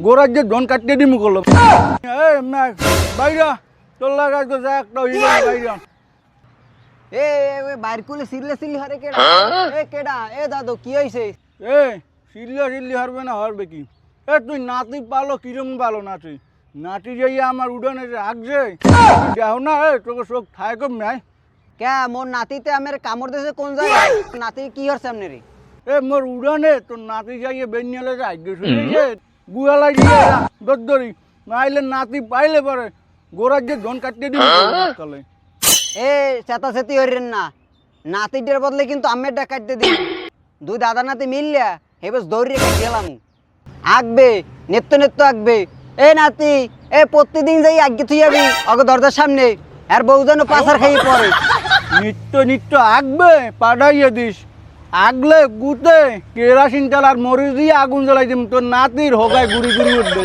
গোড়ার যে জন কাটিয়ে দিমু করলো বাইরা তোর লাগাই তো যা একটা বাইরা এ বাইর কুলে সিরলে সিরলি হরে কেডা এ কেডা এ দাদু কি হইছে এ সিল্লি হারবে না হারবে কি এ তুই নাতি পালো কিরম পালো নাতি নাতি যাইয়া আমার উড়ানে রাখছে যাও না এ তোকে চোখ ঠায় কম নাই কে মোর নাতিতে আমের কামড় দিয়েছে কোন জায়গায় নাতি কি হচ্ছে আমনে রে এ মোর উড়ানে তোর নাতি যাইয়ে বেনিয়ালে রাখ গেছে গুয়ালা গিয়ে দরদরি নাইলে নাতি পাইলে পারে গোড়ার যে জন কাটিয়ে দিবি কালে এ চেতাচেতি হইরেন না নাতিটার বদলে কিন্তু আমেরটা কাটতে দিই দুই দাদা নাতি মিললে হেবেস দৌড়িয়ে কাট গেলাম আগবে নেত্য আগবে এ নাতি এ প্রতিদিন যাই আগে তুই যাবি অগে দরজার সামনে আর বউ যেন পাশার খাইয়ে পড়ে নিত্য আগবে পাঠাইয়ে দিস আগলে গুতে কেরাসিন চাল আর মরিচ দিয়ে আগুন জ্বালাই দিম তোর নাতির হোগায় গুড়ি গুড়ি উঠবে